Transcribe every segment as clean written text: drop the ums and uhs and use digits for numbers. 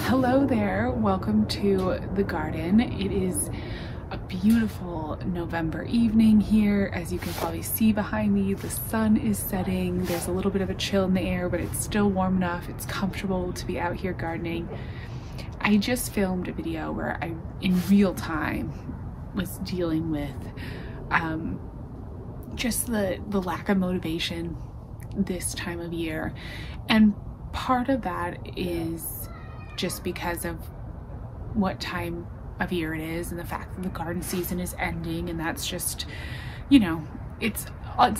Hello there, welcome to the garden. It is a beautiful November evening here. As you can probably see behind me, the sun is setting. There's a little bit of a chill in the air, but it's still warm enough. It's comfortable to be out here gardening. I just filmed a video where I, in real time, was dealing with just the lack of motivation this time of year. And part of that is just because of what time of year it is and the fact that the garden season is ending, and that's just, you know, it's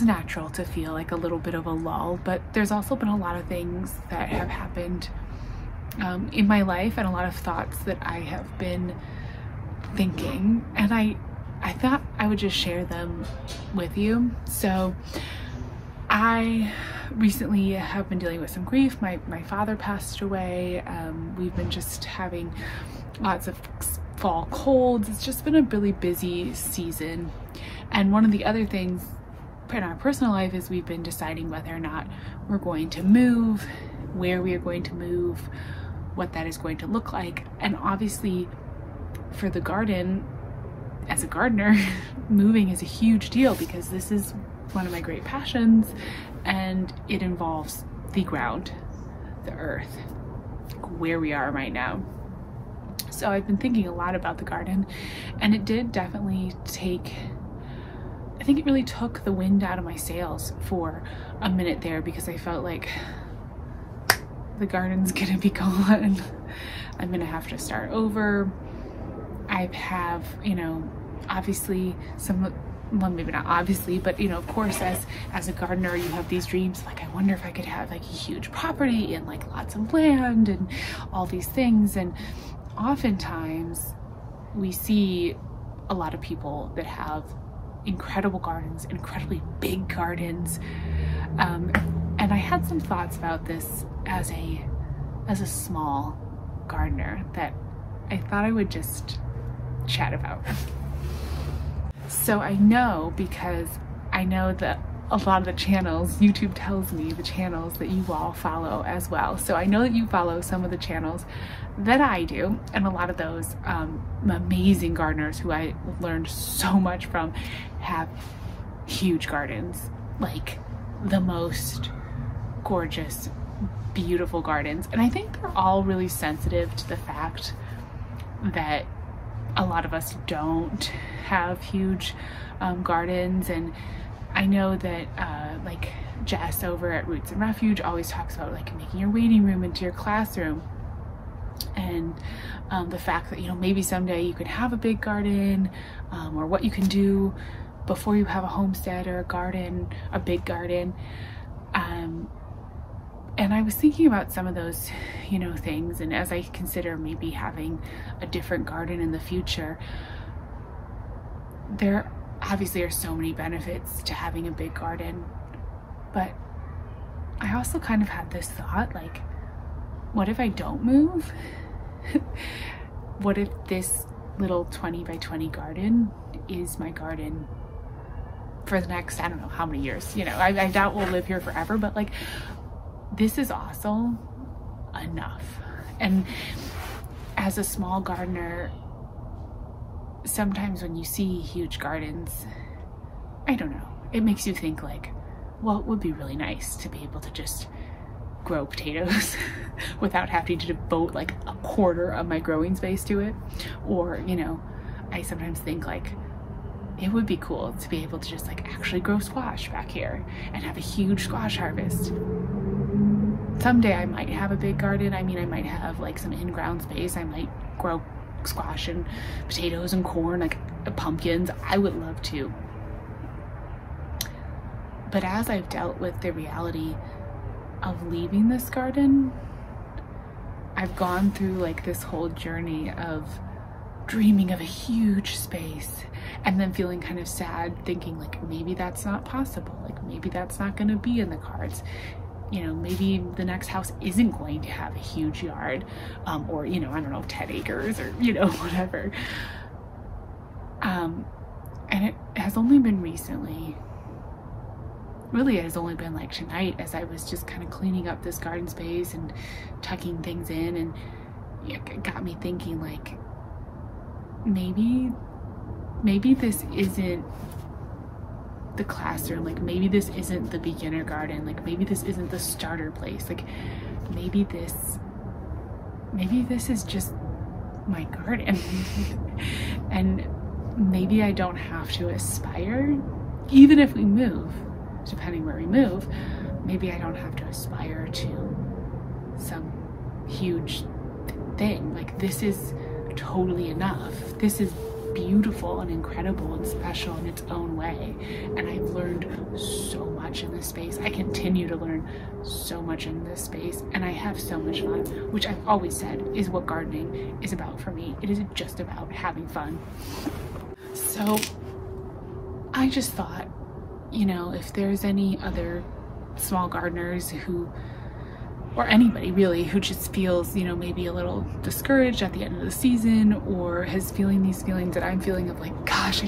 natural to feel like a little bit of a lull. But there's also been a lot of things that have happened in my life and a lot of thoughts that I have been thinking, and I thought I would just share them with you. So I recently have been dealing with some grief. My father passed away. We've been just having lots of fall colds. It's just been a really busy season. And one of the other things in our personal life is we've been deciding whether or not we're going to move, where we are going to move, what that is going to look like. And obviously for the garden, as a gardener, moving is a huge deal because this is one of my great passions, and it involves the ground, the earth, where we are right now. So I've been thinking a lot about the garden, and it did definitely I think it really took the wind out of my sails for a minute there, because I felt like the garden's gonna be gone. I'm gonna have to start over. I have, you know, obviously well, maybe not obviously, but you know, of course, as a gardener, you have these dreams like, I wonder if I could have like a huge property and like lots of land and all these things. And oftentimes we see a lot of people that have incredible gardens, incredibly big gardens, and I had some thoughts about this as a small gardener that I thought I would just chat about. So I know, because I know that a lot of the channels, YouTube tells me the channels that you all follow as well. So I know that you follow some of the channels that I do, and a lot of those amazing gardeners who I learned so much from have huge gardens, like the most gorgeous, beautiful gardens. And I think they're all really sensitive to the fact that a lot of us don't have huge gardens. And I know that like Jess over at Roots and Refuge always talks about like making your waiting room into your classroom, and the fact that, you know, maybe someday you could have a big garden, or what you can do before you have a homestead or a garden, a big garden. And I was thinking about some of those, you know, things, and as I consider maybe having a different garden in the future, there obviously are so many benefits to having a big garden. But I also kind of had this thought, like, what if I don't move? What if this little 20 by 20 garden is my garden for the next, I don't know how many years, you know, I doubt we'll live here forever, but like, this is also enough. And as a small gardener, sometimes when you see huge gardens, I don't know, it makes you think like, well, it would be really nice to be able to just grow potatoes without having to devote like a quarter of my growing space to it. Or, you know, I sometimes think like, it would be cool to be able to just like actually grow squash back here and have a huge squash harvest. Someday I might have a big garden. I mean, I might have like some in-ground space. I might grow squash and potatoes and corn, like pumpkins. I would love to. But as I've dealt with the reality of leaving this garden, I've gone through like this whole journey of dreaming of a huge space and then feeling kind of sad, thinking like, maybe that's not possible. Like maybe that's not going to be in the cards. You know, maybe the next house isn't going to have a huge yard, or, you know, I don't know, 10 acres or, you know, whatever. And it has only been recently, really it has only been like tonight, as I was just kind of cleaning up this garden space and tucking things in, and it got me thinking, like, maybe this isn't the classroom, like maybe this isn't the beginner garden, like maybe this isn't the starter place, like maybe this is just my garden. And maybe I don't have to aspire, even if we move, depending where we move, maybe I don't have to aspire to some huge thing. Like, this is totally enough. This is beautiful and incredible and special in its own way, and I've learned so much in this space. I continue to learn so much in this space, and I have so much fun, which I've always said is what gardening is about for me. It isn't just about having fun. So I just thought, you know, if there's any other small gardeners who, or anybody really, who just feels, you know, maybe a little discouraged at the end of the season, or has feeling these feelings that I'm feeling of like, gosh,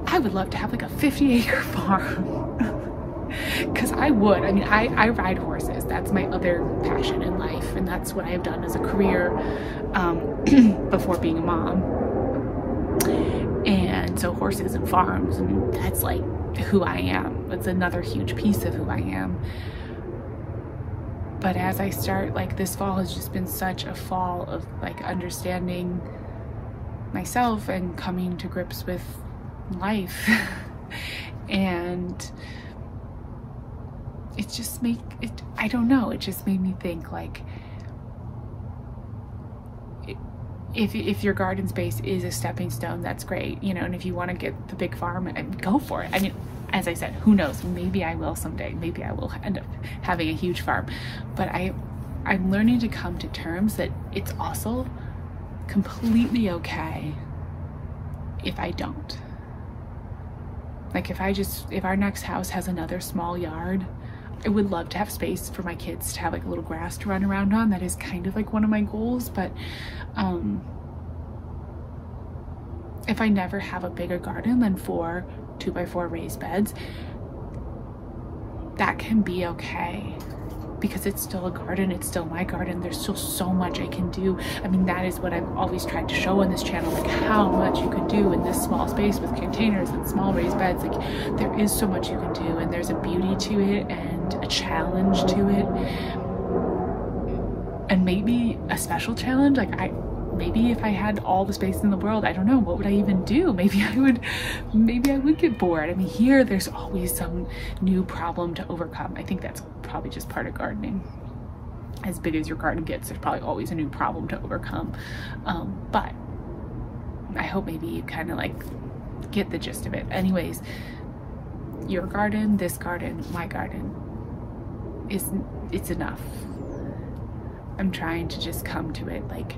I would love to have like a 50-acre farm. Because I would. I mean, I ride horses. That's my other passion in life, and that's what I've done as a career before being a mom. And so horses and farms, and that's like who I am. It's another huge piece of who I am. But as I start, like, this fall has just been such a fall of like understanding myself and coming to grips with life. And it just I don't know, it just made me think, like, if your garden space is a stepping stone, that's great, you know, and if you want to get the big farm, go for it. I mean, as I said, who knows, maybe I will someday, maybe I will end up having a huge farm. But I'm learning to come to terms that it's also completely okay if I don't. Like, if our next house has another small yard, I would love to have space for my kids to have like a little grass to run around on. That is kind of like one of my goals. But if I never have a bigger garden than 4 2x4 raised beds, that can be okay, because it's still a garden, it's still my garden, there's still so much I can do. I mean, that is what I've always tried to show on this channel, like how much you can do in this small space with containers and small raised beds. Like, there is so much you can do, and there's a beauty to it and a challenge to it, and maybe a special challenge. Like, maybe if I had all the space in the world, I don't know, what would I even do? Maybe I would get bored. I mean, here there's always some new problem to overcome. I think that's probably just part of gardening. As big as your garden gets, there's probably always a new problem to overcome. But I hope maybe you kind of like get the gist of it. Anyways, your garden, this garden, my garden, it's enough. I'm trying to just come to it like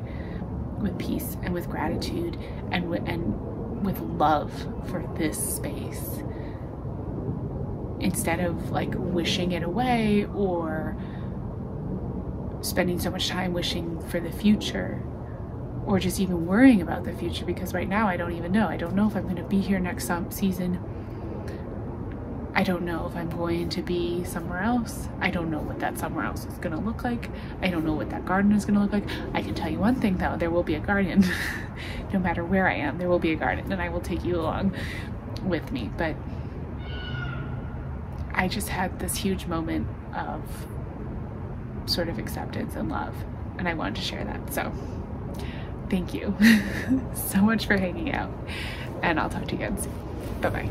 with peace and with gratitude and with love for this space, instead of like wishing it away or spending so much time wishing for the future, or just even worrying about the future, because right now I don't even know. I don't know if I'm going to be here next season. I don't know if I'm going to be somewhere else. I don't know what that somewhere else is going to look like. I don't know what that garden is going to look like. I can tell you one thing though, there will be a garden. No matter where I am, there will be a garden, and I will take you along with me. But I just had this huge moment of sort of acceptance and love, and I wanted to share that. So thank you so much for hanging out, and I'll talk to you again soon. Bye-bye.